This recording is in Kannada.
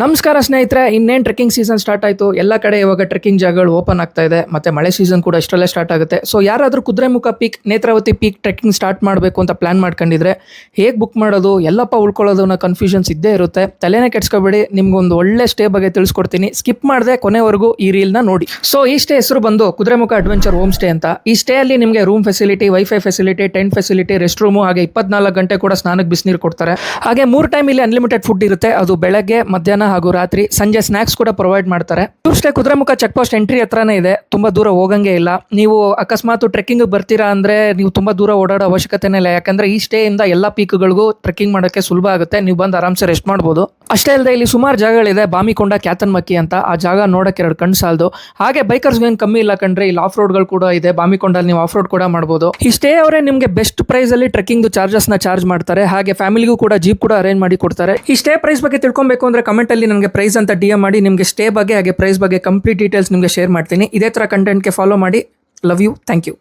ನಮಸ್ಕಾರ ಸ್ನೇಹಿತರೆ, ಇನ್ನೇನು ಟ್ರೆಕ್ಕಿಂಗ್ ಸೀಸನ್ ಸ್ಟಾರ್ಟ್ ಆಯಿತು. ಎಲ್ಲ ಕಡೆ ಇವಾಗ ಟ್ರೆಕ್ಕಿಂಗ್ ಜಾಗಗಳು ಓಪನ್ ಆಗ್ತಾ ಇದೆ. ಮತ್ತು ಮಳೆ ಸೀಸನ್ ಕೂಡ ಇಷ್ಟರಲ್ಲೇ ಸ್ಟಾರ್ಟ್ ಆಗುತ್ತೆ. ಸೊ ಯಾರಾದರೂ Kudremukh peak, Netravati peak trekking start ಮಾಡಬೇಕು ಅಂತ ಪ್ಲಾನ್ ಮಾಡ್ಕೊಂಡಿದ್ರೆ ಹೇಗೆ ಬುಕ್ ಮಾಡೋದು, ಎಲ್ಲಪ್ಪ ಉಳ್ಕೊಳ್ಳೋದು ಅನ್ನೋ ಕನ್ಫ್ಯೂಷನ್ಸ್ ಇದ್ದೇ ಇರುತ್ತೆ. ತಲೆನೇ ಕೆಡ್ಸ್ಕೊಬೇಡಿ, ನಿಮ್ಗೊಂದು ಒಳ್ಳೆ ಸ್ಟೇ ಬಗ್ಗೆ ತಿಳಿಸ್ಕೊಡ್ತೀನಿ. ಸ್ಕಿಪ್ ಮಾಡದೆ ಕೊನೆವರೆಗೂ ಈ ರೀಲ್ನ ನೋಡಿ. ಸೊ ಈ ಸ್ಟೇ ಹೆಸರು ಬಂದು ಕುದುರೆಮುಖ ಅಡ್ವೆಂಚರ್ ಹೋಮ್ ಸ್ಟೇ ಅಂತ. ಈ ಸ್ಟೇ ಅಲ್ಲಿ ನಿಮಗೆ room facility, wifi facility, tent facility, rest room, ಹಾಗೆ 24 ಗಂಟೆ ಕೂಡ ಸ್ನಾನಕ್ಕೆ ಬಿಸಿನೀರು ಕೊಡ್ತಾರೆ. ಹಾಗೆ 3 ಟೈಮ್ ಇಲ್ಲಿ ಅನ್ಲಿಮಿಟೆಡ್ ಫುಡ್ ಇರುತ್ತೆ. ಅದು ಬೆಳಗ್ಗೆ, ಮಧ್ಯಾಹ್ನ ಹಾಗೂ ರಾತ್ರಿ. ಸಂಜೆ ಸ್ನಾಕ್ಸ್ ಕೂಡ ಪ್ರೊವೈಡ್ ಮಾಡ್ತಾರೆ. Tour stay Kudremukh check post entry ಹತ್ರನೇ ಇದೆ. ತುಂಬಾ ದೂರ ಹೋಗಂಗೆ ಇಲ್ಲ. ನೀವು ಅಕಸ್ಮಾತ್ ಟ್ರೆಕ್ಕಿಂಗ್ ಬರ್ತೀರಾ ಅಂದ್ರೆ ನೀವು ತುಂಬಾ ದೂರ ಓಡಾಡೋ ಅವಶ್ಯಕತೆನೇ ಇಲ್ಲ. ಯಾಕಂದ್ರೆ ಈ ಸ್ಟೇ ಇಂದ ಎಲ್ಲಾ ಪೀಕ್ಗಳಿಗೂ ಟ್ರೆಕ್ಕಿಂಗ್ ಮಾಡೋಕೆ ಸುಲಭ ಆಗುತ್ತೆ. ನೀವು ಬಂದು ಆರಾಮ್ಸೆ ರೆಸ್ಟ್ ಮಾಡ್ಬೋದು. ಅಷ್ಟೇ ಅಲ್ಲದೆ ಇಲ್ಲಿ ಸುಮಾರು ಜಾಗಗಳಿದೆ. ಬಾಮಿಕೊಂಡ, ಕ್ಯಾತನ್ಮಕ್ಕಿ ಅಂತ. ಆ ಜಾಗ ನೋಡಕ್ಕೆ 2 ಕಣ್ಣು ಸಾಲದು. ಹಾಗೆ ಬೈಕರ್ಸ್ ಏನು ಕಮ್ಮಿ ಇಲ್ಲ ಕಂಡ್ರೆ. ಇಲ್ಲಿ ಆಫ್ ರೋಡ್ಗಳು ಕೂಡ ಇದೆ. ಬಾಮಿಕೊಂಡಲ್ಲಿ ನೀವು ಆಫ್ ರೋಡ್ ಕೂಡ ಮಾಡ್ಬೋದು. ಈ ಸ್ಟೇ ಅವರೇ ನಿಮಗೆ ಬೆಸ್ಟ್ ಪ್ರೈಸ್ ಅಲ್ಲಿ ಟ್ರೆಕ್ಕಿಂಗ್ ಚಾರ್ಜಸ್ ನ ಚಾರ್ಜ್ ಮಾಡ್ತಾರೆ. ಹಾಗೆ ಫ್ಯಾಮಿಲಿಗೂ ಕೂಡ ಜೀಪ್ ಕೂಡ ಅರೇಂಜ್ ಮಾಡಿ ಕೊಡ್ತಾರೆ. ಈ ಸ್ಟೇ ಪ್ರೈಸ್ ಬಗ್ಗೆ ತಿಳ್ಕೊಬೇಕು ಅಂದ್ರೆ ಕಮೆಂಟ್ ಅಲ್ಲಿ ನನಗೆ ಪ್ರೈಸ್ ಅಂತ DM ಮಾಡಿ ನಿಮಗೆ ಸ್ಟೇ ಬಗ್ಗೆ ಹಾಗೆ ಪ್ರೈಸ್ ಬಗ್ಗೆ ಕಂಪ್ಲೀಟ್ ಡೀಟೇಲ್ಸ್ ನಿಮಗೆ ಶೇರ್ ಮಾಡ್ತೀನಿ. ಇದೇ ತರ ಕಂಟೆಂಟ್ಗೆ ಫಾಲೋ ಮಾಡಿ. Love you, thank you.